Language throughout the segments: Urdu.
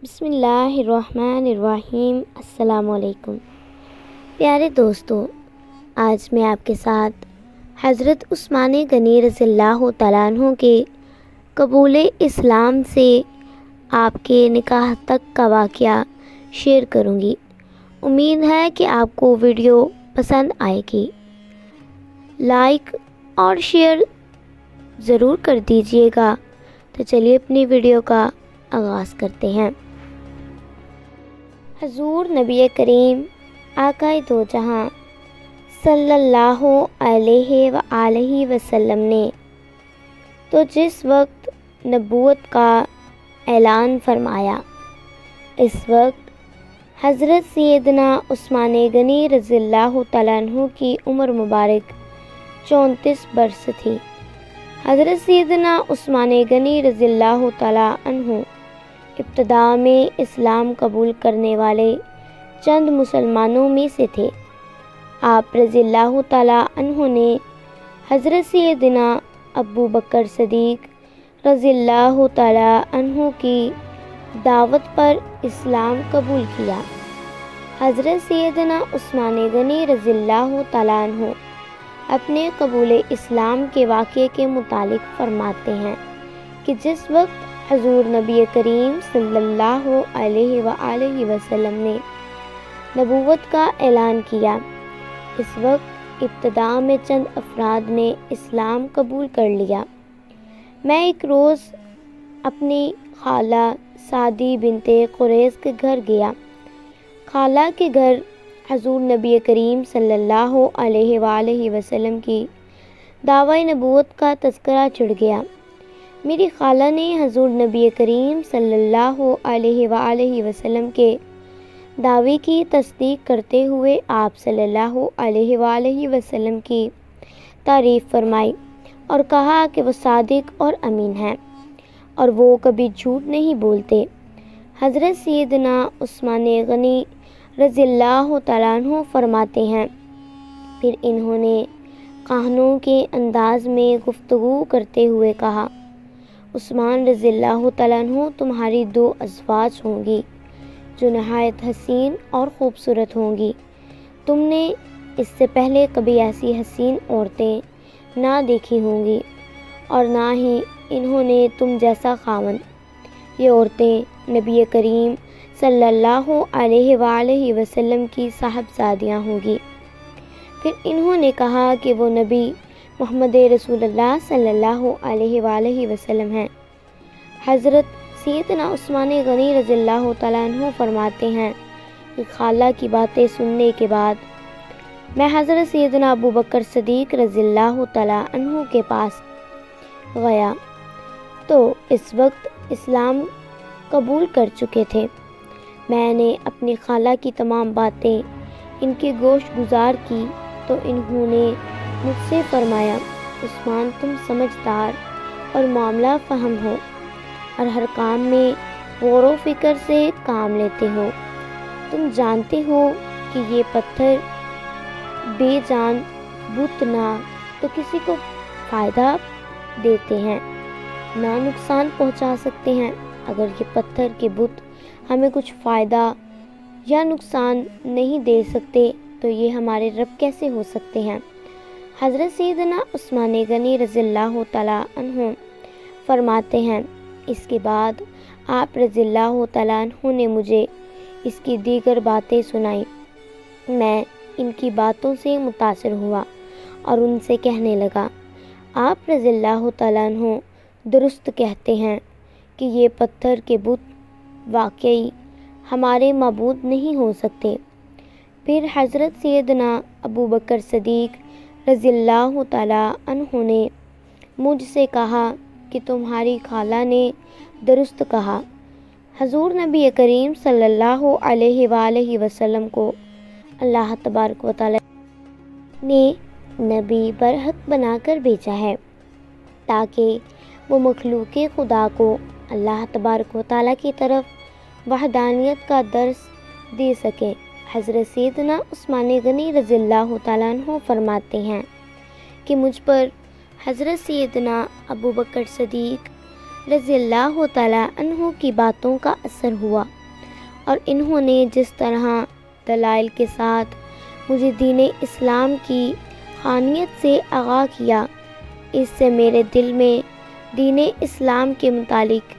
بسم اللہ الرحمن الرحیم۔ السلام علیکم پیارے دوستو، آج میں آپ کے ساتھ حضرت عثمان غنی رضی اللہ تعالیٰ عنہ کے قبول اسلام سے آپ کے نکاح تک کا واقعہ شیئر کروں گی۔ امید ہے کہ آپ کو ویڈیو پسند آئے گی۔ لائک اور شیئر ضرور کر دیجیے گا۔ تو چلیے اپنی ویڈیو کا آغاز کرتے ہیں۔ حضور نبی کریم آقائے دو جہاں صلی اللہ علیہ وآلہ وسلم نے تو جس وقت نبوت کا اعلان فرمایا، اس وقت حضرت سیدنا عثمان غنی رضی اللہ تعالیٰ عنہ کی عمر مبارک 34 برس تھی۔ حضرت سیدنا عثمان غنی رضی اللہ تعالیٰ عنہ ابتدا میں اسلام قبول کرنے والے چند مسلمانوں میں سے تھے۔ آپ رضی اللہ تعالیٰ عنہ نے حضرت سیدنا ابو بکر صدیق رضی اللہ تعالیٰ عنہ کی دعوت پر اسلام قبول کیا۔ حضرت سیدنا عثمان غنی رضی اللہ تعالیٰ عنہ اپنے قبول اسلام کے واقعے کے متعلق فرماتے ہیں کہ جس وقت حضور نبی کریم صلی اللہ علیہ وآلہ وسلم نے نبوت کا اعلان کیا، اس وقت ابتدا میں چند افراد نے اسلام قبول کر لیا۔ میں ایک روز اپنی خالہ سعدی بنت قریظ کے گھر گیا۔ خالہ کے گھر حضور نبی کریم صلی اللہ علیہ وآلہ وسلم کی دعوی نبوت کا تذکرہ چڑھ گیا۔ میری خالہ نے حضور نبی کریم صلی اللہ علیہ وآلہ وسلم کے دعوے کی تصدیق کرتے ہوئے آپ صلی اللہ علیہ وآلہ وسلم کی تعریف فرمائی اور کہا کہ وہ صادق اور امین ہیں اور وہ کبھی جھوٹ نہیں بولتے۔ حضرت سیدنا عثمان غنی رضی اللہ تعالیٰ عنہ فرماتے ہیں، پھر انہوں نے کہانوں کے انداز میں گفتگو کرتے ہوئے کہا، عثمان رضی اللہ تعالیٰ عنہ تمہاری 2 ازواج ہوں گی جو نہایت حسین اور خوبصورت ہوں گی۔ تم نے اس سے پہلے کبھی ایسی حسین عورتیں نہ دیکھی ہوں گی اور نہ ہی انہوں نے تم جیسا خاوند۔ یہ عورتیں نبی کریم صلی اللہ علیہ وآلہ وسلم کی صاحبزادیاں ہوں گی۔ پھر انہوں نے کہا کہ وہ نبی محمد رسول اللہ صلی اللہ علیہ وآلہ وسلم ہیں۔ حضرت سیدنا عثمان غنی رضی اللہ تعالیٰ عنہ فرماتے ہیں کہ خالہ کی باتیں سننے کے بعد میں حضرت سیدنا ابو بکر صدیق رضی اللہ تعالیٰ عنہ کے پاس گیا تو اس وقت اسلام قبول کر چکے تھے۔ میں نے اپنی خالہ کی تمام باتیں ان کی گوش گزار کی تو انہوں نے مجھ سے فرمایا، عثمان تم سمجھدار اور معاملہ فہم ہو اور ہر کام میں غور و فکر سے کام لیتے ہو۔ تم جانتے ہو کہ یہ پتھر بے جان بت نہ تو کسی کو فائدہ دیتے ہیں نہ نقصان پہنچا سکتے ہیں۔ اگر یہ پتھر کے بت ہمیں کچھ فائدہ یا نقصان نہیں دے سکتے تو یہ ہمارے رب کیسے ہو سکتے ہیں؟ حضرت سیدنا عثمان غنی رضی اللہ تعالیٰ عنہ فرماتے ہیں، اس کے بعد آپ رضی اللہ تعالیٰ عنہ نے مجھے اس کی دیگر باتیں سنائیں۔ میں ان کی باتوں سے متاثر ہوا اور ان سے کہنے لگا، آپ رضی اللہ تعالیٰ عنہ درست کہتے ہیں کہ یہ پتھر کے بت واقعی ہمارے معبود نہیں ہو سکتے۔ پھر حضرت سیدنا ابو بکر صدیق رضی اللہ تعالیٰ عنہ نے مجھ سے کہا کہ تمہاری خالہ نے درست کہا۔ حضور نبی کریم صلی اللہ علیہ وآلہ وسلم کو اللہ تبارک و تعالیٰ نے نبی برحق بنا کر بھیجا ہے تاکہ وہ مخلوق خدا کو اللہ تبارک و تعالیٰ کی طرف وحدانیت کا درس دے سکیں۔ حضرت سیدنا عثمان غنی رضی اللہ تعالیٰ عنہ فرماتے ہیں کہ مجھ پر حضرت سیدنا ابو بکر صدیق رضی اللہ تعالیٰ عنہ کی باتوں کا اثر ہوا، اور انہوں نے جس طرح دلائل کے ساتھ مجھے دین اسلام کی حقانیت سے آگاہ کیا، اس سے میرے دل میں دین اسلام کے متعلق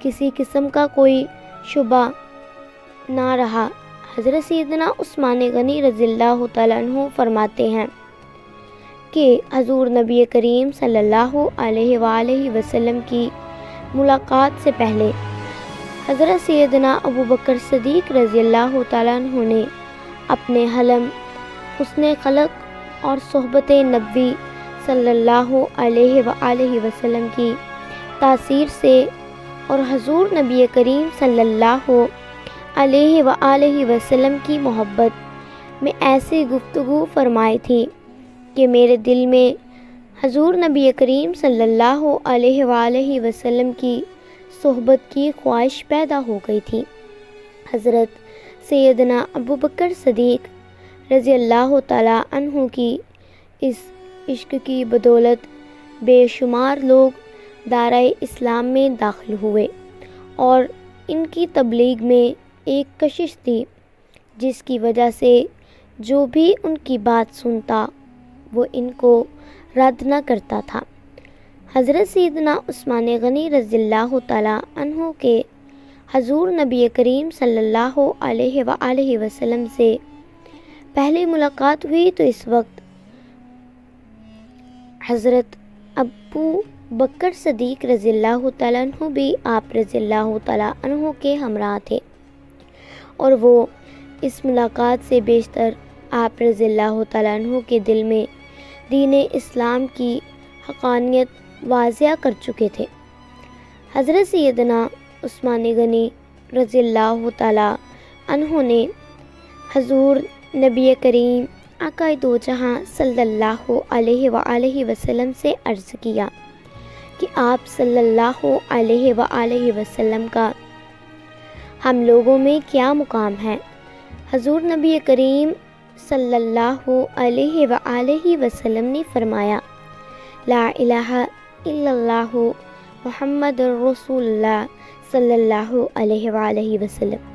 کسی قسم کا کوئی شبہ نہ رہا۔ حضرت سیدنا عثمان غنی رضی اللہ تعالیٰ عنہ فرماتے ہیں کہ حضور نبی کریم صلی اللہ علیہ وآلہ وسلم کی ملاقات سے پہلے حضرت سیدنا ابو بکر صدیق رضی اللہ تعالیٰ عنہ نے اپنے حلم، حسن خلق اور صحبت نبوی صلی اللہ علیہ وآلہ وسلم کی تاثیر سے اور حضور نبی کریم صلی اللہ علیہ وآلہ وسلم کی محبت میں ایسی گفتگو فرمائی تھی کہ میرے دل میں حضور نبی کریم صلی اللہ علیہ وآلہ وسلم کی صحبت کی خواہش پیدا ہو گئی تھی۔ حضرت سیدنا ابو بکر صدیق رضی اللہ تعالیٰ عنہ کی اس عشق کی بدولت بے شمار لوگ دائرۂ اسلام میں داخل ہوئے، اور ان کی تبلیغ میں ایک کشش تھی جس کی وجہ سے جو بھی ان کی بات سنتا وہ ان کو رد نہ کرتا تھا۔ حضرت سیدنا عثمان غنی رضی اللہ تعالیٰ عنہ کے حضور نبی کریم صلی اللہ علیہ وآلہ وسلم سے پہلی ملاقات ہوئی تو اس وقت حضرت ابو بکر صدیق رضی اللہ تعالیٰ عنہ بھی آپ رضی اللہ تعالیٰ عنہ کے ہمراہ تھے، اور وہ اس ملاقات سے بیشتر آپ رضی اللہ تعالیٰ عنہ کے دل میں دین اسلام کی حقانیت واضح کر چکے تھے۔ حضرت سیدنا عثمان غنی رضی اللہ تعالیٰ عنہ نے حضور نبی کریم آقا دو جہاں صلی اللہ علیہ وآلہ وسلم سے عرض کیا کہ آپ صلی اللہ علیہ وآلہ وسلم کا ہم لوگوں میں کیا مقام ہے؟ حضور نبی کریم صلی اللہ علیہ وآلہ وسلم نے فرمایا، لا الہ الا اللہ محمد رسول اللہ صلی اللہ علیہ وآلہ وسلم۔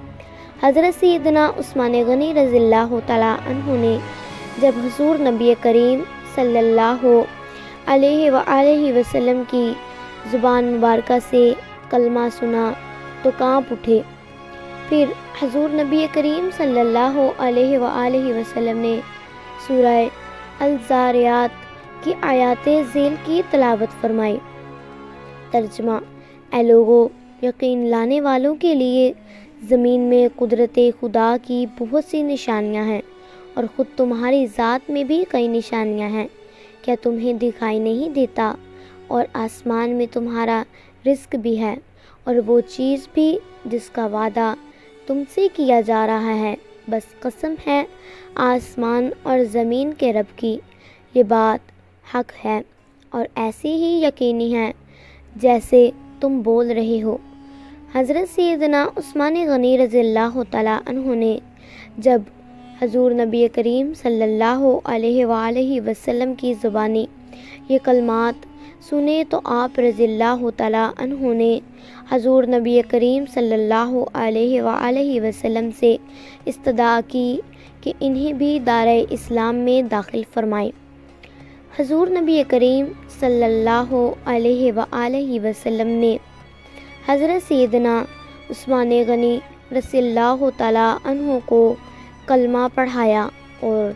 حضرت سیدنا عثمان غنی رضی اللہ تعالیٰ عنہ نے جب حضور نبی کریم صلی اللہ علیہ وآلہ وسلم کی زبان مبارکہ سے کلمہ سنا تو کانپ اٹھے۔ پھر حضور نبی کریم صلی اللہ علیہ وآلہ وسلم نے سورہ الزاریات کی آیات ذیل کی تلاوت فرمائی۔ ترجمہ: اے لوگو، یقین لانے والوں کے لیے زمین میں قدرت خدا کی بہت سی نشانیاں ہیں، اور خود تمہاری ذات میں بھی کئی نشانیاں ہیں۔ کیا تمہیں دکھائی نہیں دیتا؟ اور آسمان میں تمہارا رزق بھی ہے، اور وہ چیز بھی جس کا وعدہ تم سے کیا جا رہا ہے۔ بس قسم ہے آسمان اور زمین کے رب کی، یہ بات حق ہے اور ایسی ہی یقینی ہے جیسے تم بول رہے ہو۔ حضرت سیدنا عثمان غنی رضی اللہ تعالیٰ عنہ نے جب حضور نبی کریم صلی اللہ علیہ وآلہ وسلم کی زبانی یہ کلمات سنے تو آپ رضی اللہ تعالیٰ عنہ نے حضور نبی کریم صلی اللہ علیہ وآلہ وسلم سے استدعا کی کہ انہیں بھی دائرۂ اسلام میں داخل فرمائیں۔ حضور نبی کریم صلی اللہ علیہ وآلہ وسلم نے حضرت سیدنا عثمان غنی رضی اللہ تعالیٰ عنہ کو کلمہ پڑھایا، اور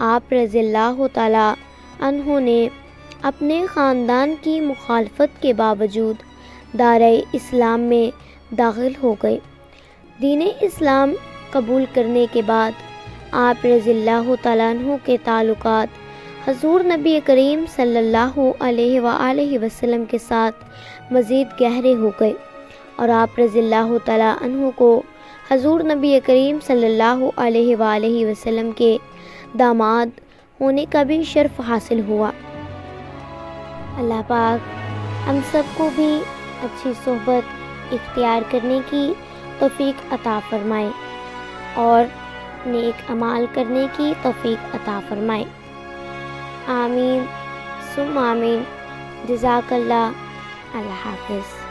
آپ رضی اللہ تعالیٰ عنہ نے اپنے خاندان کی مخالفت کے باوجود دائرۂ اسلام میں داخل ہو گئے۔ دین اسلام قبول کرنے کے بعد آپ رضی اللہ تعالیٰ عنہ کے تعلقات حضور نبی کریم صلی اللہ علیہ وآلہ وسلم کے ساتھ مزید گہرے ہو گئے، اور آپ رضی اللہ تعالیٰ عنہ کو حضور نبی کریم صلی اللہ علیہ وآلہ وسلم کے داماد ہونے کا بھی شرف حاصل ہوا۔ اللہ پاک ہم سب کو بھی اچھی صحبت اختیار کرنے کی توفیق عطا فرمائے اور نیک اعمال کرنے کی توفیق عطا فرمائے۔ آمین ثم آمین۔ جزاک اللہ۔ اللہ حافظ۔